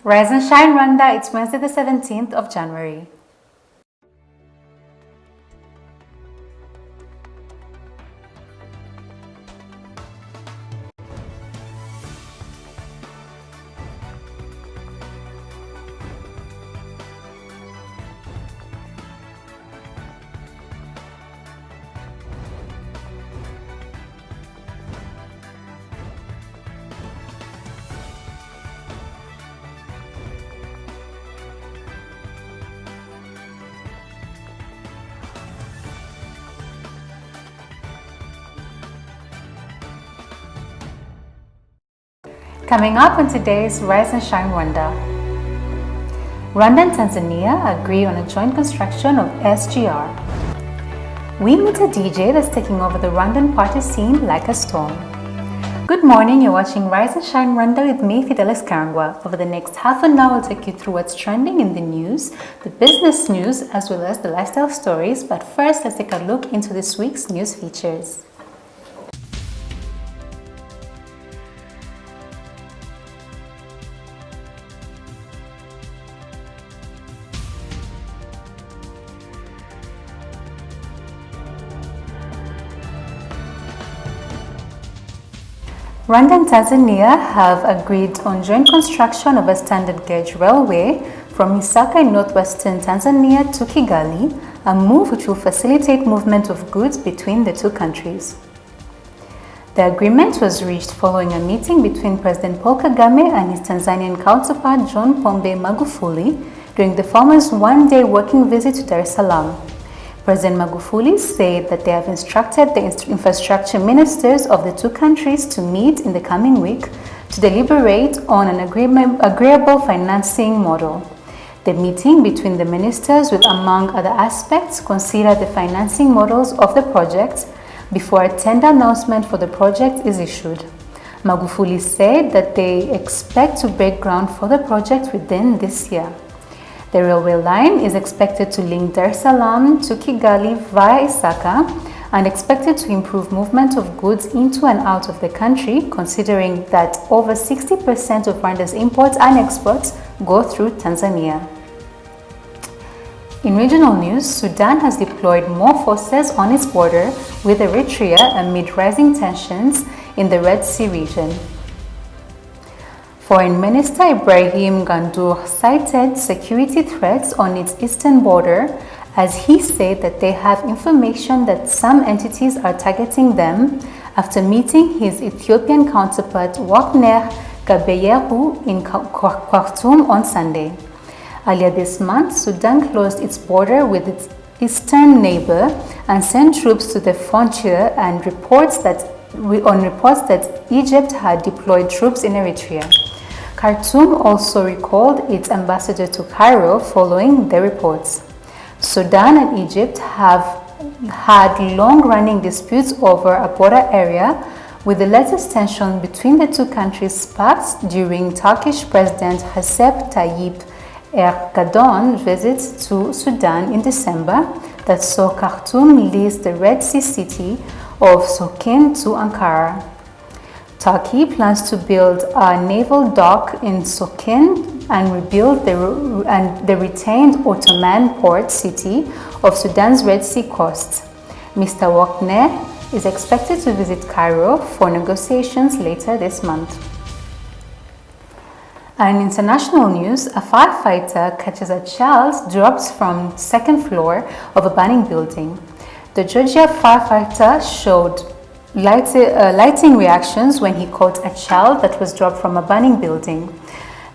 Rise and shine, Rwanda. It's Wednesday the 17th of January. Coming up on today's Rise and Shine Rwanda. Rwanda and Tanzania agree on a joint construction of SGR. We meet a DJ that's taking over the Rwandan party scene like a storm. Good morning, you're watching Rise and Shine Rwanda with me, Fidelis Karangwa. Over the next half an hour, I'll take you through what's trending in the news, the business news, as well as the lifestyle stories. But first, let's take a look into this week's news features. Rwanda and Tanzania have agreed on joint construction of a standard gauge railway from Isaka in northwestern Tanzania to Kigali, a move which will facilitate movement of goods between the two countries. The agreement was reached following a meeting between President Paul Kagame and his Tanzanian counterpart John Pombe Magufuli during the former's one-day working visit to Dar es Salaam. President Magufuli said that they have instructed the infrastructure ministers of the two countries to meet in the coming week to deliberate on an agreeable financing model. The meeting between the ministers will, among other aspects, consider the financing models of the project before a tender announcement for the project is issued. Magufuli said that they expect to break ground for the project within this year. The railway line is expected to link Dar es Salaam to Kigali via Isaka and expected to improve movement of goods into and out of the country, considering that over 60% of Rwanda's imports and exports go through Tanzania. In regional news, Sudan has deployed more forces on its border with Eritrea amid rising tensions in the Red Sea region. Foreign Minister Ibrahim Gandour cited security threats on its eastern border as he said that they have information that some entities are targeting them after meeting his Ethiopian counterpart Wagner Gabeyehu in Khartoum on Sunday. Earlier this month, Sudan closed its border with its eastern neighbor and sent troops to the frontier on reports that Egypt had deployed troops in Eritrea. Khartoum also recalled its ambassador to Cairo following the reports. Sudan and Egypt have had long-running disputes over a border area, with the latest tension between the two countries sparked during Turkish President Recep Tayyip Erdogan's visit to Sudan in December that saw Khartoum lease the Red Sea city of Sokin to Ankara. Turkey plans to build a naval dock in Sokin and rebuild the retained Ottoman port city of Sudan's Red Sea coast. Mr. Wagner is expected to visit Cairo for negotiations later this month. And in international news, a firefighter catches a child dropped from second floor of a burning building. The Georgia firefighter showed lighting reactions when he caught a child that was dropped from a burning building.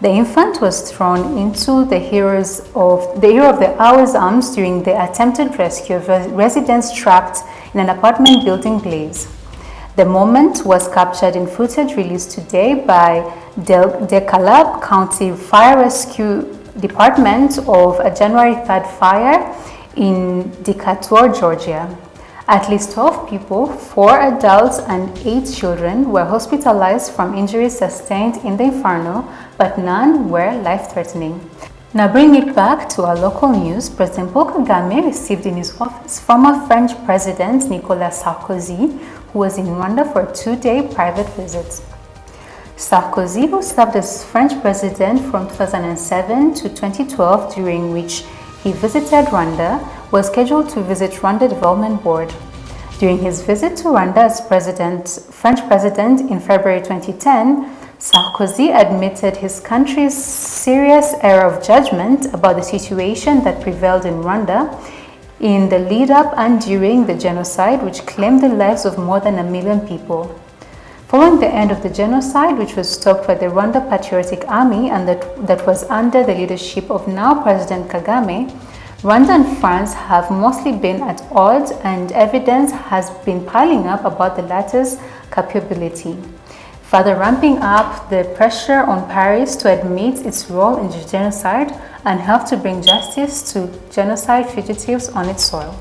The infant was thrown into the hero of the hour's arms during the attempted rescue of residents trapped in an apartment building blaze. The moment was captured in footage released today by DeKalb County Fire Rescue Department of a January 3rd fire in Decatur, Georgia. At least 12 people, 4 adults and 8 children were hospitalized from injuries sustained in the inferno, but none were life-threatening. Now bringing it back to our local news, President Paul Kagame received in his office former French President Nicolas Sarkozy, who was in Rwanda for a 2-day private visit. Sarkozy, who served as French president from 2007 to 2012, during which he visited Rwanda, was scheduled to visit Rwanda Development Board. During his visit to Rwanda as French president in February 2010, Sarkozy admitted his country's serious error of judgment about the situation that prevailed in Rwanda in the lead-up and during the genocide, which claimed the lives of more than 1 million people. Following the end of the genocide, which was stopped by the Rwanda Patriotic Army and that was under the leadership of now President Kagame, Rwanda and France have mostly been at odds, and evidence has been piling up about the latter's culpability, further ramping up the pressure on Paris to admit its role in the genocide and help to bring justice to genocide fugitives on its soil.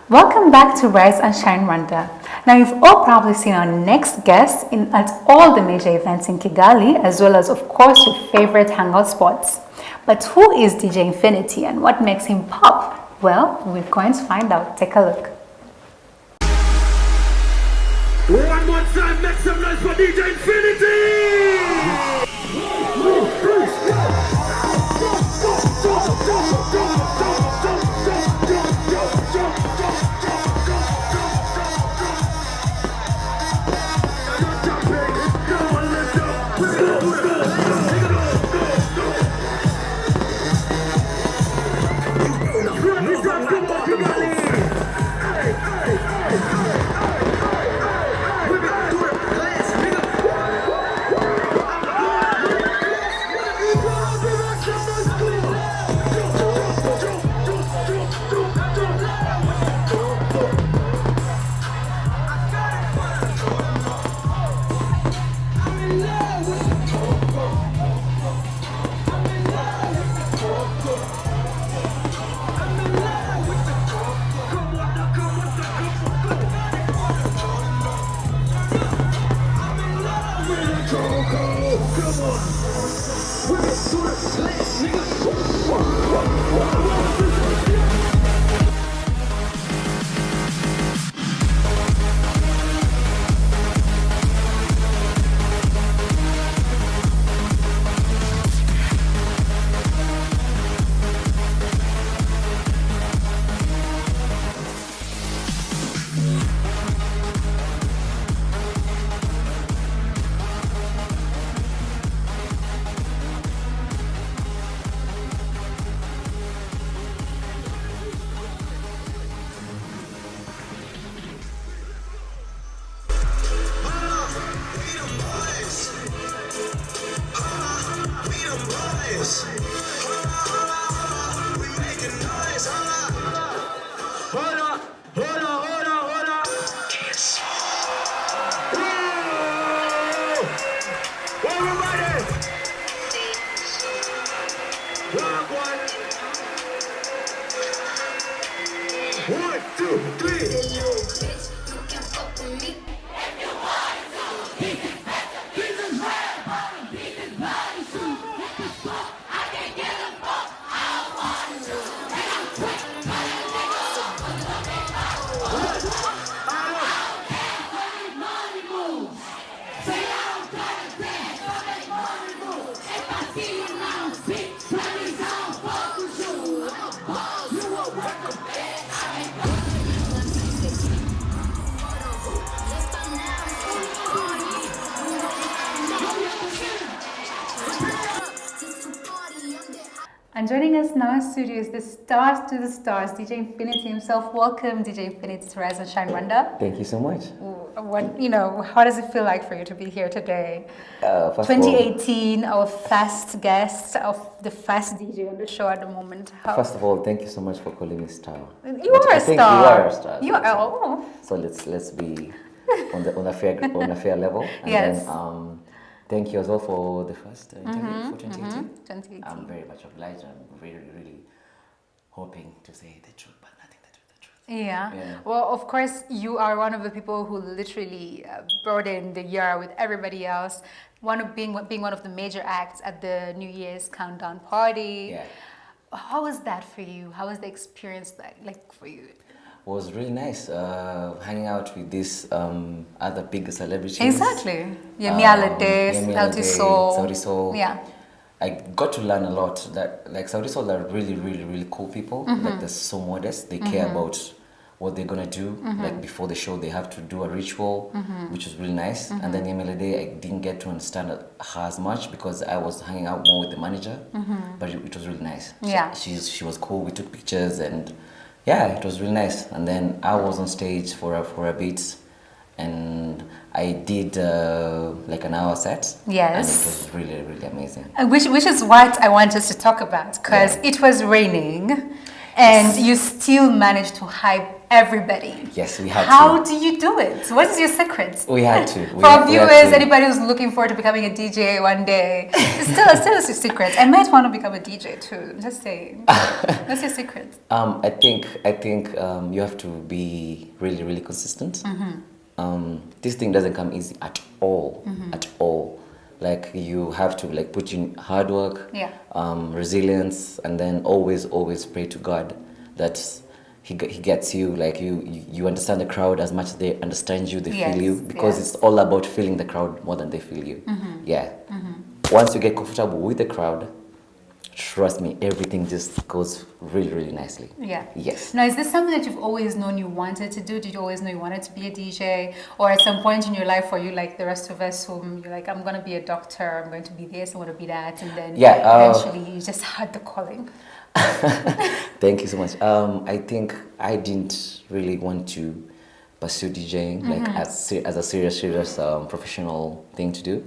Welcome back to Rise and Shine Rwanda. Now, you've all probably seen our next guest at all the major events in Kigali, as well as, of course, your favorite hangout spots. But who is DJ Infinity and what makes him pop? Well, we're going to find out. Take a look. One more time, make some noise for DJ Infinity! And joining us now in studio is the stars to the stars, DJ Infinity himself. Welcome, DJ Infinity, to Rise and Shine Rwanda. Thank you so much. How does it feel like for you to be here today? 2018, our first guest, the first DJ on the show at the moment. First of all, thank you so much for calling me star. You are a star. You are a star. You are. Oh. So let's be on a fair level. And yes. Then, thank you as well for the first interview for 2018. 2018. I'm very much obliged. I'm really, really hoping to say the truth, but nothing but the truth. Yeah. Well, of course, you are one of the people who literally brought in the year with everybody else. Being one of the major acts at the New Year's countdown party. Yeah. How was that for you? How was the experience like for you? Was really nice hanging out with these other big celebrities. Exactly. Yemi Alade, Yemi Sauti Alade, Sol. Sauti Sol. Yeah. I got to learn a lot. That like Sauti Sol are really, really, really cool people. Like they're so modest. They care about what they're gonna do. Like before the show, they have to do a ritual, which was really nice. And then Yemi Alade, I didn't get to understand her as much because I was hanging out more with the manager. But it was really nice. Yeah. She was cool. We took pictures and yeah, it was really nice. And then I was on stage for a bit, and I did like an hour set. Yes. And it was really, really amazing. Which is what I want us to talk about, because it was raining and you still managed to hype everybody. Yes, we had How to. do you do it? What is your secret? We had to. For our viewers, anybody who's looking forward to becoming a DJ one day, tell us your secret. I might want to become a DJ too. I'm just saying. What's your secret? I think you have to be really, really consistent. This thing doesn't come easy at all. At all. Like you have to like put in hard work, resilience, and then always pray to God that he gets you. Like you understand the crowd as much as they understand you, they feel you, because it's all about feeling the crowd more than they feel you. Once you get comfortable with the crowd, trust me, everything just goes really, really nicely. Yes. Now, is this something that you've always known you wanted to do? Did you always know you wanted to be a DJ? Or at some point in your life, were you like the rest of us whom you're like, I'm going to be a doctor, I'm going to be this, I'm going to be that, and then eventually you just had the calling? Thank you so much. I think I didn't really want to pursue DJing like as a serious professional thing to do.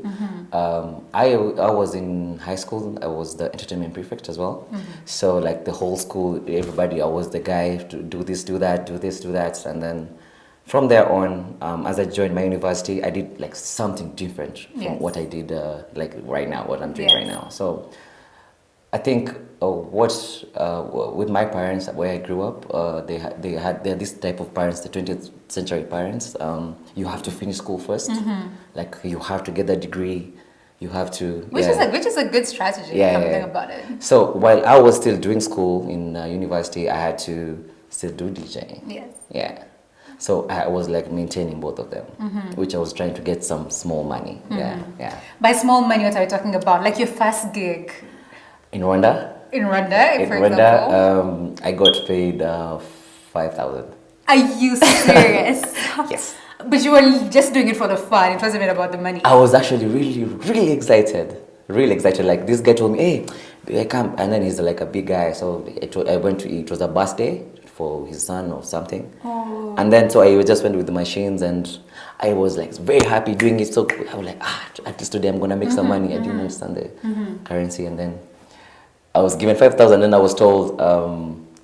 I was in high school. I was the entertainment prefect as well. So like the whole school, everybody, I was the guy to do this, do that, do this, do that, and then from there on, as I joined my university, I did like something different from what I did like right now, what I'm doing right now. So I think with my parents, where I grew up, they're this type of parents, the 20th century parents. You have to finish school first, like you have to get that degree. You have to, which is a good strategy. Think about it. So while I was still doing school in university, I had to still do DJing. Yes. Yeah. So I was like maintaining both of them, which I was trying to get some small money. Yeah. By small money, what are we talking about? Like your first gig? In Rwanda? In Rwanda, for example? I got paid 5,000. Are you serious? Yes. But you were just doing it for the fun. It wasn't even about the money. I was actually really, really excited. Really excited. Like this guy told me, hey, I come. And then he's like a big guy. So I went to, it was a birthday for his son or something. Oh. And then so I just went with the machines and I was like very happy doing it. So I was like, at least today I'm going to make some money. I didn't understand the currency. And then I was given 5,000 and I was told,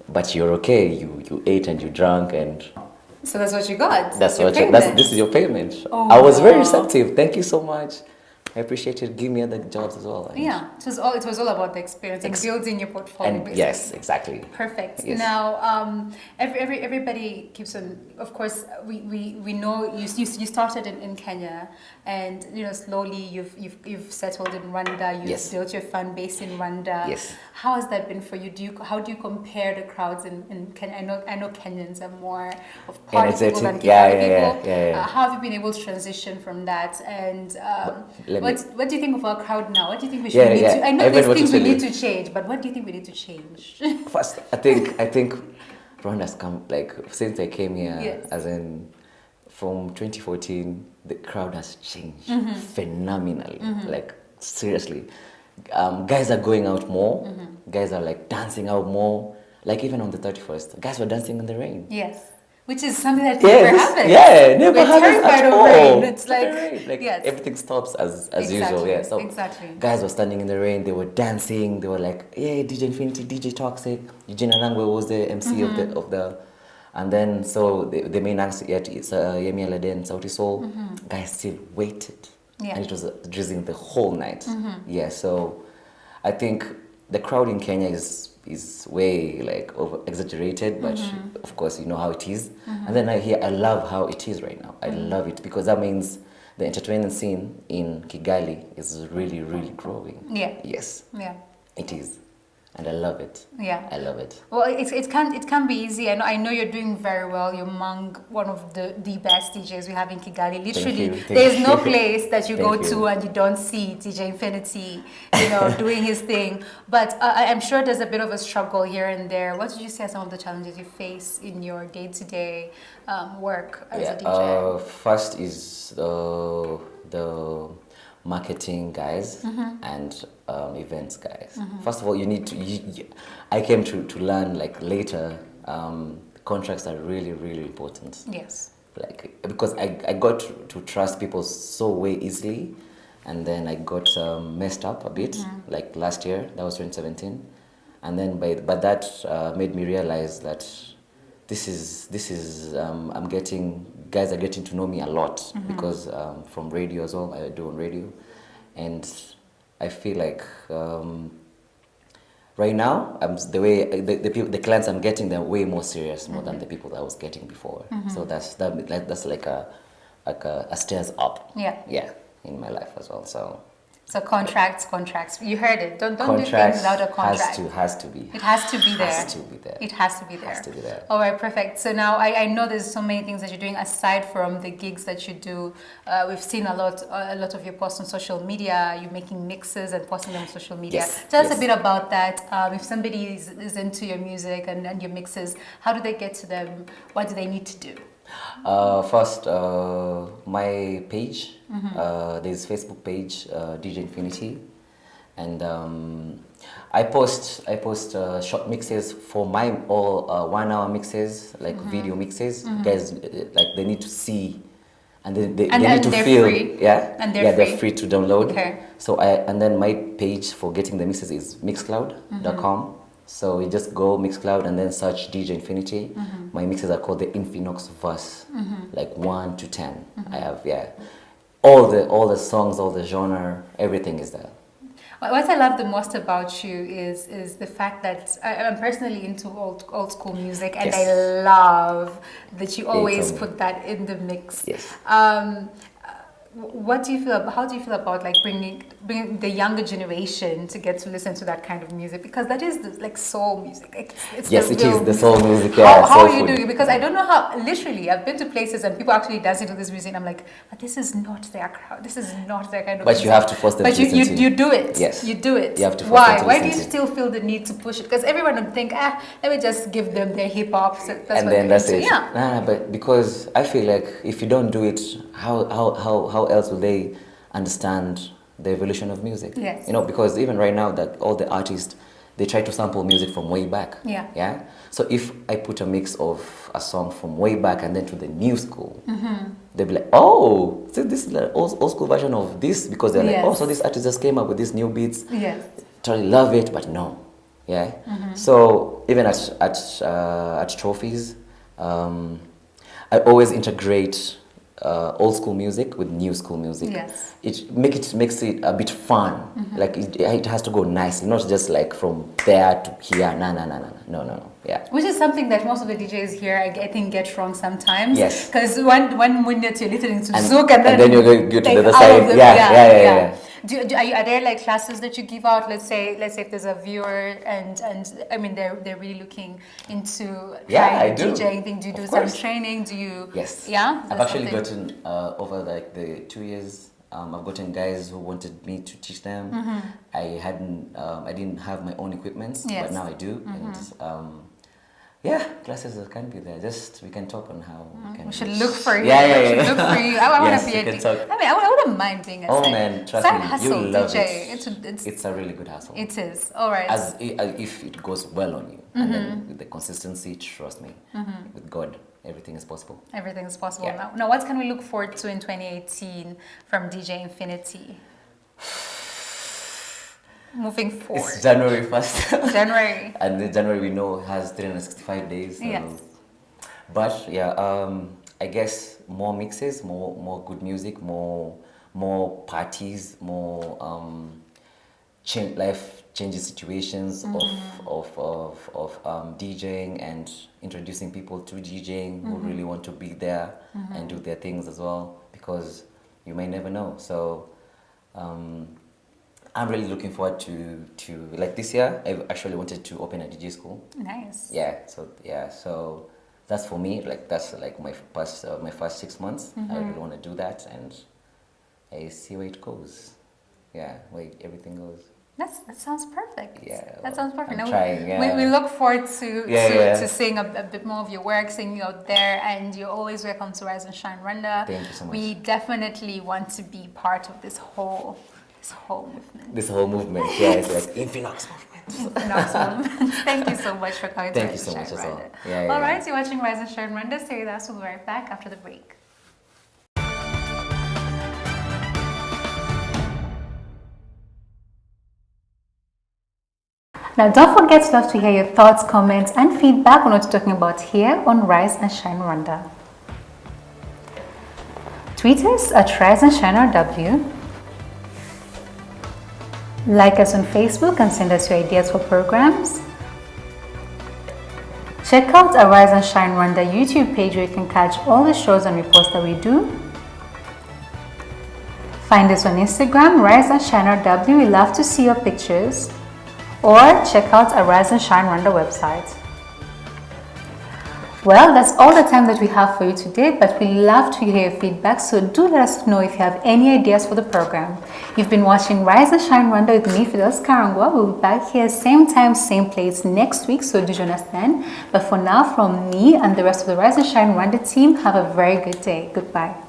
but you're okay. You ate and you drank and... So that's what you got. This is your payment. Oh, I was very receptive. Thank you so much. I appreciate it. Give me other jobs as well. Yeah, it was all about the experience and building your portfolio. And basically. yes, exactly. Perfect. Yes. Now, everybody keeps on. Of course, we know you started in Kenya, and slowly you've settled in Rwanda. You've built your fan base in Rwanda. Yes. How has that been for you? How do you compare the crowds in Kenya? I know Kenyans are more of party people than Kenyan people. Yeah. How have you been able to transition from that? And what do you think of our crowd now? What do you think we should need to? I know there's things we need to change, but what do you think we need to change? First, I think Rwanda's come, like, since I came here, as in from 2014, the crowd has changed phenomenally. Like, seriously. Guys are going out more. Guys are like dancing out more. Like even on the 31st, guys were dancing in the rain. Yes. Which is something that never happens. Yeah, never happens terrified at of all. rain. It's like everything stops as usual. Yeah, so guys were standing in the rain. They were dancing. They were like, yeah, DJ Infinity, DJ Toxic, Eugene Anangwe was the MC of the, and then so the main acts it's Yemi Alade and Sauti Sol. Guys still waited, and it was drizzling the whole night. Yeah, so I think the crowd in Kenya is way like over exaggerated, but of course you know how it is. And then I love how it is right now. I love it because that means the entertainment scene in Kigali is really, really growing. Yeah. Yes. Yeah. It is. and I love it. Yeah. I love it. Well, it can be easy. I know you're doing very well. You're among one of the best DJs we have in Kigali. Literally, Thank there's no you. place that you go Thank to you. and you don't see DJ Infinity, doing his thing. But I'm sure there's a bit of a struggle here and there. What did you say are some of the challenges you face in your day-to-day work as a DJ? First is the marketing guys and events guys. First of all, you need to. I came to learn like later. Contracts are really really important. Yes. Like because I got to trust people so way easily, and then I got messed up a bit like last year. That was 2017, and then but that made me realize that this is I'm getting guys are getting to know me a lot because from radio as well. I do on radio, and I feel like right now the clients I'm getting, they're way more serious more than the people that I was getting before. So that's like a stairs up. Yeah, in my life as well. So contracts. You heard it. Don't do things contracts without a contract. has to be. It has to be there. Has to be there. It has to be there. Has to be there. All right, perfect. So now I know there's so many things that you're doing aside from the gigs that you do. We've seen a lot of your posts on social media. You're making mixes and posting them on social media. Yes. Tell us a bit about that. If somebody is into your music and your mixes, how do they get to them? What do they need to do? First, my page. There's Facebook page, DJ Infinity, and I post short mixes for my all 1 hour mixes, like video mixes. Guys, like they need to see, and they need to feel. Free. Yeah, and they're free to download. Okay. So and then my page for getting the mixes is mixcloud.com. So you just go Mixcloud and then search DJ Infinity. My mixes are called the Infinox Verse, like 1 to 10. I have all the songs, all the genre, everything is there. What I love the most about you is the fact that I'm personally into old school music, and Yes. I love that you always me. put that in the mix. Yes. What do you feel? How do you feel about like bringing the younger generation to get to listen to that kind of music? Because that is like soul music. It's Yes, the it real is the music. soul music. How Yeah, are you soulful. doing it? Because I don't know how. Literally, I've been to places and people actually dancing to this music. And I'm like, but this is not their crowd. This is not their kind of. But music. you have to force them But to listen to you do it. Yes. You do it. You have to force Why? them to Why do you listen to still feel the need to push it? Because everyone would think, let me just give them their hip hop. So that's And what then they're that's into. it. Yeah. Nah, but because I feel like if you don't do it, how else will they understand the evolution of music? Yes. Because even right now that all the artists, they try to sample music from way back. Yeah. Yeah. So if I put a mix of a song from way back and then to the new school, they'll be like, oh, so this is the old school version of this, because they're like, Yes. oh, so this artist just came up with these new beats. Yes. Totally love it, but no. Yeah. So even at trophies, I always integrate old school music with new school music. Yes. It makes it a bit fun. Like it has to go nicely, not just like from there to here. No. Yeah. Which is something that most of the DJs here, I think, get wrong sometimes. Yes. Because one minute you're listening to And- Zouk, and then you're going to go to the other out side. of the- Yeah. Are there like classes that you give out? Let's say if there's a viewer and I mean they're really looking into trying I do. DJing thing. Do you do Of some course. training? Do you? Yes. Yeah. I've That's actually something- gotten over like the 2 years. I've gotten guys who wanted me to teach them. I didn't have my own equipment, Yes. but now I do. And classes can be there. Just we can talk on how we can. We should look for you. Yeah. We should look for you. I want Yes, to be we a can DJ. talk. I mean, I wouldn't mind being a Oh side- man, trust side me, hustle you love DJ. it. It's a really good hustle. It is. All right. As if it goes well on you, and then with the consistency, trust me, with God, everything is possible. Everything is possible Yeah. now. What can we look forward to in 2018 from DJ Infinity? Moving forward. It's January 1st. January. And the January we know has 365 days. So. Yes. But I guess more mixes, more good music, more parties, more life changing situations of DJing and introducing people to DJing who really want to be there and do their things as well, because you may never know. So I'm really looking forward to like this year. I actually wanted to open a DJ school. Nice. So that's for me. Like that's like my first 6 months. I really want to do that, and I see where it goes. Yeah, where everything goes. That sounds perfect. Yeah, that sounds perfect. I'm trying, we look forward to to seeing a bit more of your work, seeing you out there, and you're always welcome to Rise and Shine Rwanda. Thank you so much. We definitely want to be part of this whole movement. This whole movement, it's like Infinox movement. Thank you so much for coming to Rise and Shine Rwanda. All right, you're watching Rise and Shine Rwanda. Stay with us. We'll be right back after the break. Now, don't forget to love to hear your thoughts, comments, and feedback on what we're talking about here on Rise and Shine Rwanda. Tweet us at Rise and Shine RW. Like us on Facebook and send us your ideas for programs. Check out our Rise and Shine Rwanda YouTube page where you can catch all the shows and reports that we do. Find us on Instagram, Rise and Shine RW. We love to see your pictures. Or check out our Rise and Shine Rwanda website. Well, that's all the time that we have for you today, but we love to hear your feedback, so do let us know if you have any ideas for the program. You've been watching Rise and Shine Rwanda with me, Fidelis Karangwa. We'll be back here same time, same place next week, so do join us then. But for now, from me and the rest of the Rise and Shine Rwanda team, have a very good day. Goodbye.